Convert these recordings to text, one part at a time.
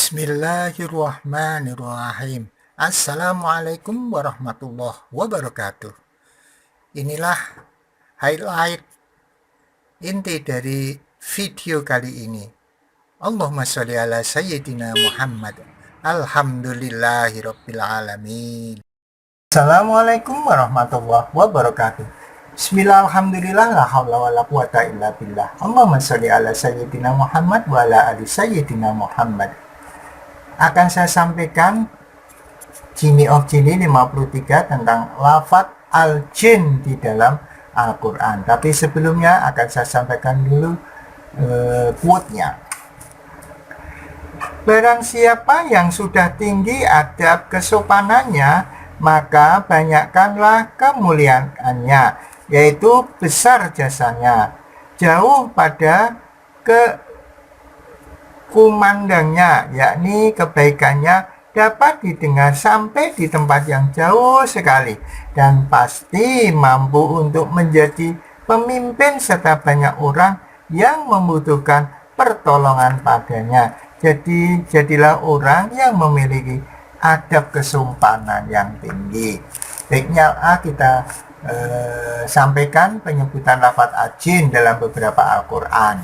Bismillahirrahmanirrahim. Assalamualaikum warahmatullahi wabarakatuh. Inilah highlight inti dari video kali ini. Allahumma sholli ala sayyidina Muhammad. Alhamdulillahirabbil alamin. Assalamualaikum warahmatullahi wabarakatuh. Bismillah, alhamdulillah, la haula wala quwata illa billah. Allahumma sholli ala sayyidina Muhammad wa ala ali sayyidina Muhammad. Akan saya sampaikan Jini of Jini 53 tentang lafadz al-jin di dalam Al-Quran. Tapi sebelumnya akan saya sampaikan dulu quote-nya. Barang siapa yang sudah tinggi adab kesopanannya, maka banyakkanlah kemuliaannya, yaitu besar jasanya, jauh pada kumandangnya, yakni kebaikannya dapat didengar sampai di tempat yang jauh sekali, dan pasti mampu untuk menjadi pemimpin serta banyak orang yang membutuhkan pertolongan padanya. Jadi jadilah orang yang memiliki adab kesopanan yang tinggi. Baiknya kita sampaikan penyebutan lafadz al-jin dalam beberapa Al-Quran.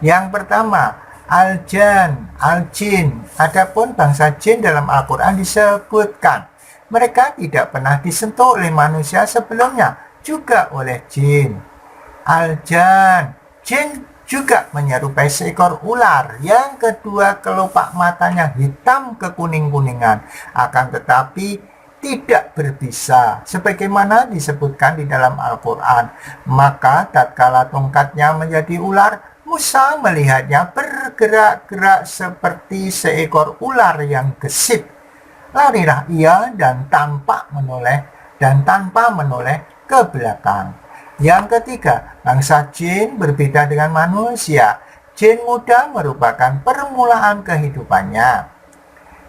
Yang pertama, al-jan, al-jin. Adapun bangsa jin dalam Al-Quran disebutkan mereka tidak pernah disentuh oleh manusia sebelumnya, juga oleh jin. Al-jan, jin juga menyerupai seekor ular. Yang kedua, kelopak matanya hitam kekuning-kuningan, akan tetapi tidak berbisa sebagaimana disebutkan di dalam Al-Quran. Maka tatkala tongkatnya menjadi ular, Musa melihatnya bergerak-gerak seperti seekor ular yang gesit. Larilah ia dan tanpa menoleh ke belakang. Yang ketiga, bangsa jin berbeda dengan manusia. Jin muda merupakan permulaan kehidupannya.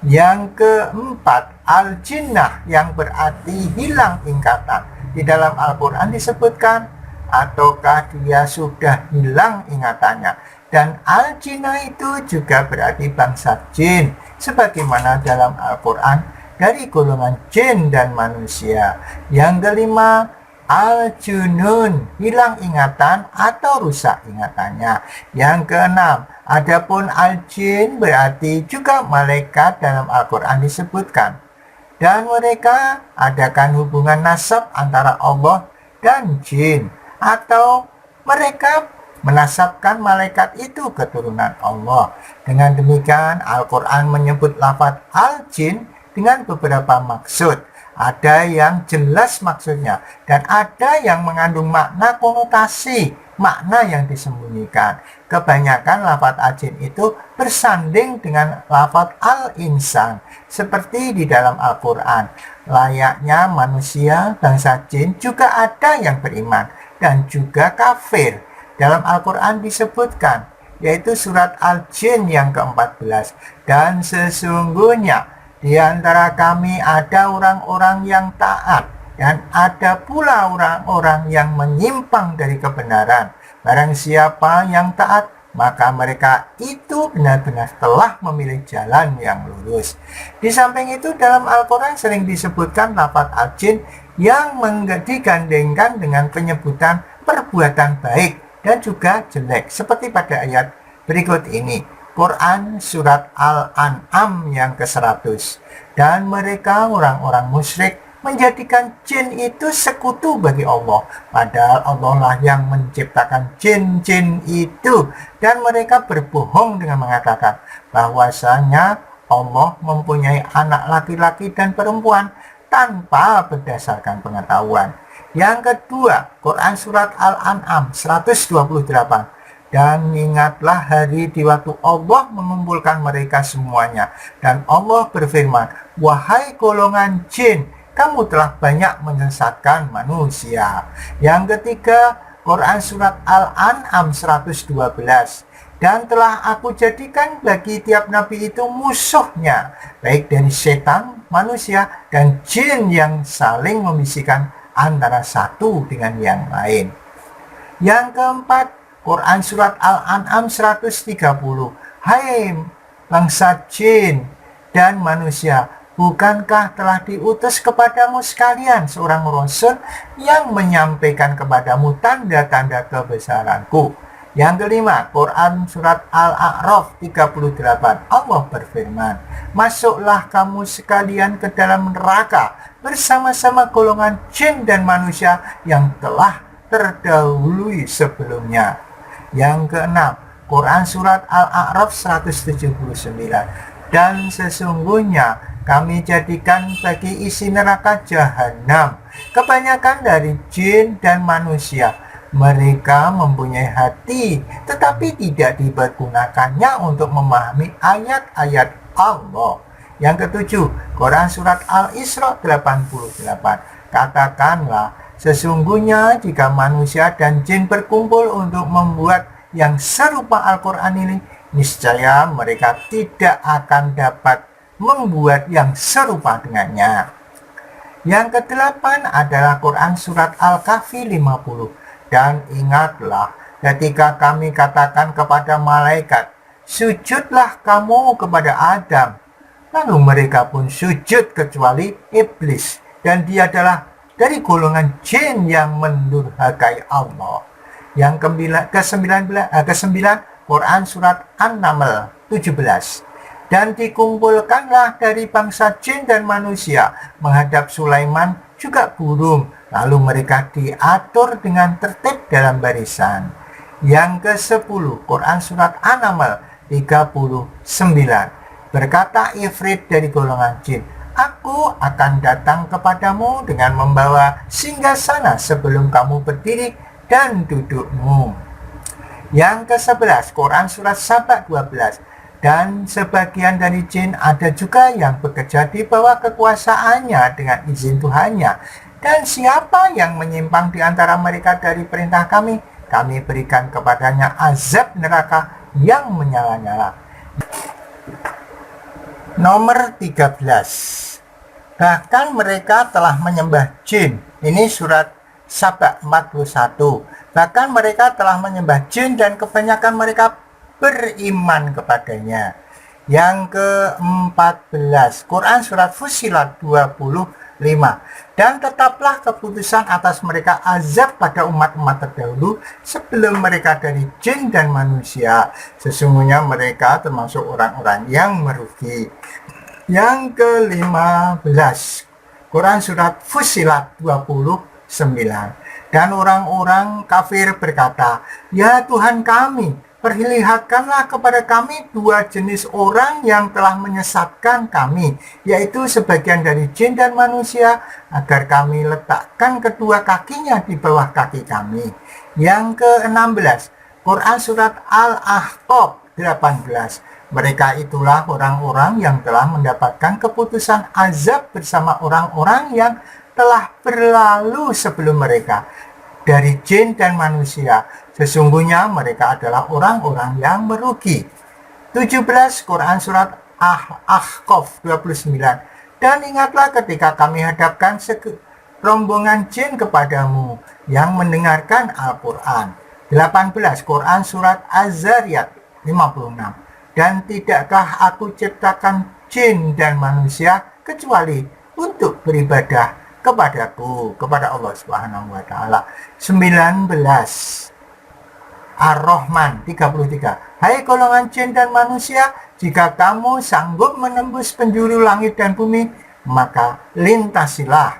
Yang keempat, al-jinnah, yang berarti hilang ingatan. Di dalam Al-Quran disebutkan ataukah dia sudah hilang ingatannya. Dan al-jinnah itu juga berarti bangsa jin, sebagaimana dalam Al-Quran dari golongan jin dan manusia. Yang kelima, al-junun, hilang ingatan atau rusak ingatannya. Yang keenam, adapun al-jin berarti juga malaikat dalam Al-Quran disebutkan. Dan mereka adakan hubungan nasab antara Allah dan jin, atau mereka menasabkan malaikat itu keturunan Allah. Dengan demikian, Al-Quran menyebut lafadz al-jin dengan beberapa maksud. Ada yang jelas maksudnya, dan ada yang mengandung makna konotasi, makna yang disembunyikan. Kebanyakan lafadz al-jin itu bersanding dengan lafadz al-insan, seperti di dalam Al-Quran. Layaknya manusia, bangsa jin juga ada yang beriman dan juga kafir. Dalam Al-Quran disebutkan, yaitu surat Al-Jin yang ke-14. Dan sesungguhnya di antara kami ada orang-orang yang taat, dan ada pula orang-orang yang menyimpang dari kebenaran. Barang siapa yang taat, maka mereka itu benar-benar telah memilih jalan yang lurus. Di samping itu, dalam Al-Quran sering disebutkan lafadz al-jin yang digandengkan dengan penyebutan perbuatan baik dan juga jelek, seperti pada ayat berikut ini. Quran surat Al-An'am yang ke-100. Dan mereka orang-orang musyrik menjadikan jin itu sekutu bagi Allah, padahal Allah lah yang menciptakan jin-jin itu. Dan mereka berbohong dengan mengatakan bahwasanya Allah mempunyai anak laki-laki dan perempuan tanpa berdasarkan pengetahuan. Yang kedua, Quran surat Al-An'am 128. Dan ingatlah hari di waktu Allah mengumpulkan mereka semuanya, dan Allah berfirman, wahai golongan jin, kamu telah banyak menyesatkan manusia. Yang ketiga, Quran surat Al-An'am 112. Dan telah aku jadikan bagi tiap nabi itu musuhnya, baik dari setan, manusia, dan jin yang saling membisikkan antara satu dengan yang lain. Yang keempat, Quran surat Al-An'am 130. Hai bangsa jin dan manusia, bukankah telah diutus kepadamu sekalian seorang rasul yang menyampaikan kepadamu tanda-tanda kebesaranku? Yang kelima, Quran surat Al-A'raf 38. Allah berfirman, masuklah kamu sekalian ke dalam neraka bersama-sama golongan jin dan manusia yang telah terdahului sebelumnya. Yang keenam, Quran surat Al-A'raf 179. Dan sesungguhnya kami jadikan bagi isi neraka jahanam kebanyakan dari jin dan manusia. Mereka mempunyai hati, tetapi tidak dipergunakannya untuk memahami ayat-ayat Allah. Yang ketujuh, Quran surat Al-Isra 88. Katakanlah, sesungguhnya jika manusia dan jin berkumpul untuk membuat yang serupa Al-Quran ini, niscaya mereka tidak akan dapat membuat yang serupa dengannya. Yang kedelapan adalah Quran surat Al-Kahfi 50. Dan ingatlah ketika kami katakan kepada malaikat, sujudlah kamu kepada Adam. Lalu mereka pun sujud kecuali iblis, dan dia adalah dari golongan jin yang mendurhakai Allah. Yang kesembilan, Quran surat An-Naml 17. Dan dikumpulkanlah dari bangsa jin dan manusia menghadap Sulaiman juga burung, lalu mereka diatur dengan tertib dalam barisan. Yang ke-10, Quran surat An-Naml 39. Berkata Ifrit dari golongan jin, aku akan datang kepadamu dengan membawa singgasana sebelum kamu berdiri dan dudukmu. Yang ke-11, Quran surat Saba 12. Dan sebagian dari jin ada juga yang bekerja di bawah kekuasaannya dengan izin Tuhannya. Dan siapa yang menyimpang di antara mereka dari perintah kami, kami berikan kepadanya azab neraka yang menyala-nyala. Nomor 13. Bahkan mereka telah menyembah jin. Ini surat Saba 41. Bahkan mereka telah menyembah jin dan kebanyakan mereka beriman kepadanya. Yang ke-14, Quran surat Fussilat 25. Dan tetaplah keputusan atas mereka azab pada umat-umat terdahulu sebelum mereka dari jin dan manusia. Sesungguhnya mereka termasuk orang-orang yang merugi. Yang ke-15, Quran surat Fussilat 29. Dan orang-orang kafir berkata, ya Tuhan kami, perlihatkanlah kepada kami dua jenis orang yang telah menyesatkan kami, yaitu sebagian dari jin dan manusia, agar kami letakkan kedua kakinya di bawah kaki kami. Yang ke-16, Quran surat Al-Ahqaf 18. Mereka itulah orang-orang yang telah mendapatkan keputusan azab bersama orang-orang yang telah berlalu sebelum mereka dari jin dan manusia. Sesungguhnya mereka adalah orang-orang yang merugi. 17, Quran surat Ahqaf 29. Dan ingatlah ketika kami hadapkan rombongan jin kepadamu yang mendengarkan Al-Quran. 18, Quran surat Az-Zariyat 56. Dan tidakkah aku ciptakan jin dan manusia kecuali untuk beribadah kepadaku, kepada Allah Subhanahu wa taala. 19, Ar-Rahman 33. Hai golongan jin dan manusia, jika kamu sanggup menembus penjuru langit dan bumi, maka lintasilah.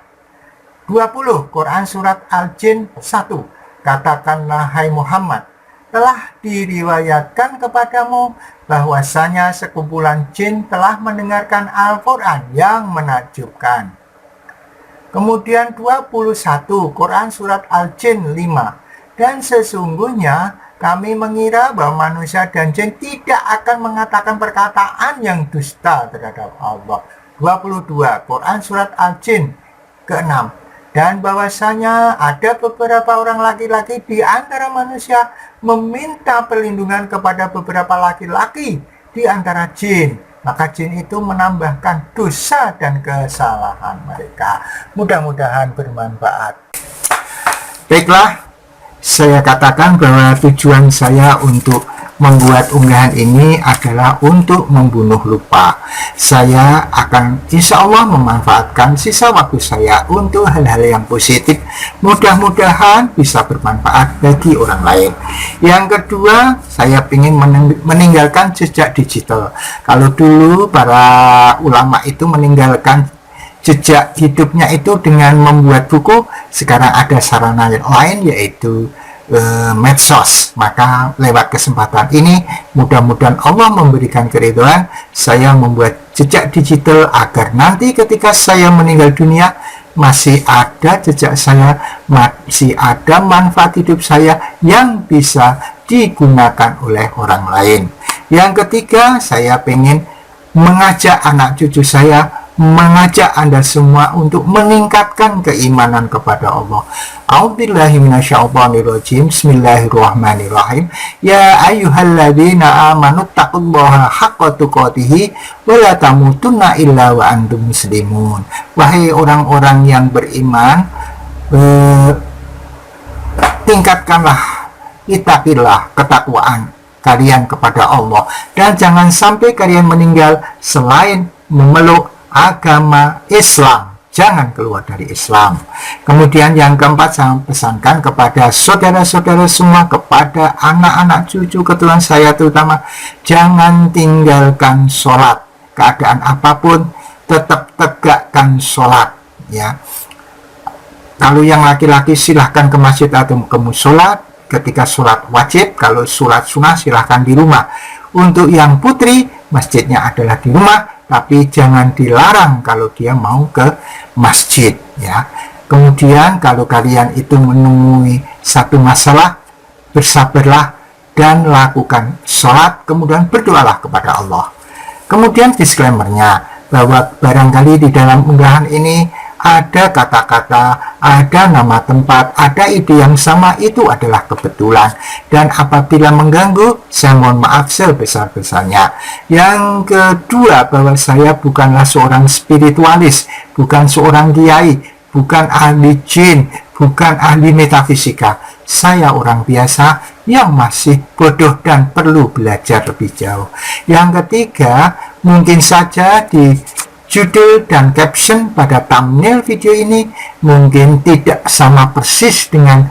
20, Quran surat Al-Jin 1. Katakanlah hai Muhammad, telah diriwayatkan kepadamu bahwasanya sekumpulan jin telah mendengarkan Al-Quran yang menakjubkan. Kemudian 21, Quran surat Al-Jin 5. Dan sesungguhnya kami mengira bahwa manusia dan jin tidak akan mengatakan perkataan yang dusta terhadap Allah. 22, Quran surat Al-Jin ke-6. Dan bahwasanya ada beberapa orang laki-laki di antara manusia meminta perlindungan kepada beberapa laki-laki di antara jin. Maka jin itu menambahkan dosa dan kesalahan mereka. Mudah-mudahan bermanfaat. Baiklah, saya katakan bahwa tujuan saya untuk membuat unggahan ini adalah untuk membunuh lupa. Saya akan insya Allah memanfaatkan sisa waktu saya untuk hal-hal yang positif. Mudah-mudahan bisa bermanfaat bagi orang lain. Yang kedua, saya ingin meninggalkan jejak digital. Kalau dulu para ulama itu meninggalkan jejak hidupnya itu dengan membuat buku, sekarang ada sarana lain yaitu medsos. Maka lewat kesempatan ini mudah-mudahan Allah memberikan keridhaan saya membuat jejak digital agar nanti ketika saya meninggal dunia masih ada jejak saya, masih ada manfaat hidup saya yang bisa digunakan oleh orang lain. Yang ketiga, saya ingin mengajak anak cucu saya, mengajak Anda semua untuk meningkatkan keimanan kepada Allah. A'udzubillahi minasyaitonirrajim. Bismillahirrahmanirrahim. Ya ayyuhalladzina amanu taqullaha haqqa tuqatih wa la tamutunna illa wa antum muslimun. Wahai orang-orang yang beriman, tingkatkanlah, ittaqillah, ketakwaan kalian kepada Allah, dan jangan sampai kalian meninggal selain memeluk agama Islam. Jangan keluar dari Islam. Kemudian yang keempat, saya pesankan kepada saudara-saudara semua, kepada anak-anak cucu keturunan saya terutama, jangan tinggalkan sholat. Keadaan apapun tetap tegakkan sholat, ya. Kalau yang laki-laki silahkan ke masjid atau ke musola ketika sholat wajib. Kalau sholat sunnah silahkan di rumah. Untuk yang putri, masjidnya adalah di rumah, tapi jangan dilarang kalau dia mau ke masjid, ya. Kemudian kalau kalian itu menemui satu masalah, bersabarlah dan lakukan sholat, kemudian berdoalah kepada Allah. Kemudian disclaimer-nya bahwa barangkali di dalam unggahan ini ada kata-kata, ada nama tempat, ada ide yang sama, itu adalah kebetulan. Dan apabila mengganggu, saya mohon maaf sebesar-besarnya. Yang kedua, bahwa saya bukanlah seorang spiritualis, bukan seorang kiai, bukan ahli jin, bukan ahli metafisika. Saya orang biasa yang masih bodoh dan perlu belajar lebih jauh. Yang ketiga, mungkin saja di judul dan caption pada thumbnail video ini mungkin tidak sama persis dengan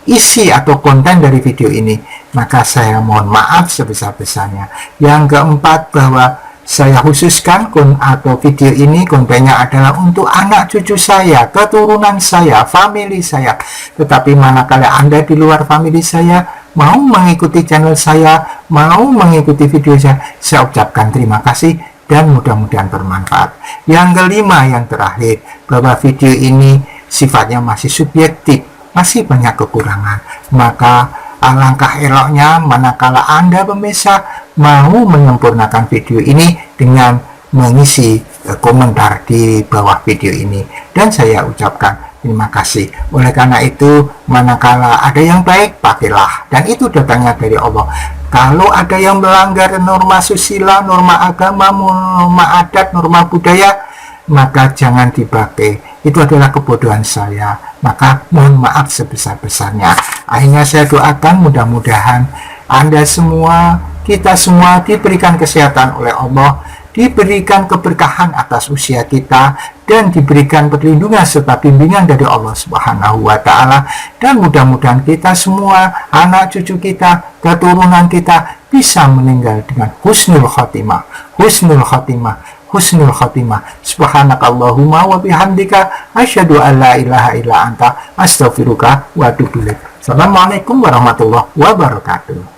isi atau konten dari video ini, maka saya mohon maaf sebesar-besarnya. Yang keempat, bahwa saya khususkan atau video ini kontennya adalah untuk anak cucu saya, keturunan saya, family saya. Tetapi manakala Anda di luar family saya mau mengikuti channel saya, mau mengikuti video saya ucapkan terima kasih dan mudah-mudahan bermanfaat. Yang kelima, yang terakhir, bahwa video ini sifatnya masih subjektif, masih banyak kekurangan. Maka alangkah eloknya manakala Anda pemirsa mau menyempurnakan video ini dengan mengisi komentar di bawah video ini, dan saya ucapkan terima kasih. Oleh karena itu, manakala ada yang baik, pakailah, dan itu datangnya dari Allah. Kalau ada yang melanggar norma susila, norma agama, norma adat, norma budaya, maka jangan dipakai. Itu adalah kebodohan saya. Maka mohon maaf sebesar-besarnya. Akhirnya saya doakan mudah-mudahan Anda semua, kita semua diberikan kesehatan oleh Allah, diberikan keberkahan atas usia kita, dan diberikan perlindungan serta bimbingan dari Allah Subhanahu wa Ta'ala. Dan mudah-mudahan kita semua, anak cucu kita, keturunan kita bisa meninggal dengan husnul khotimah, husnul khotimah, husnul khotimah. Subhanakallahumma wa bihamdika asyhadu an la ilaha illa anta astaghfiruka wa atubu ilaik. Assalamualaikum warahmatullahi wabarakatuh.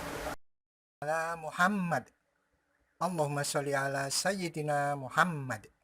Muhammad. Allahumma sholli ala sayyidina Muhammad.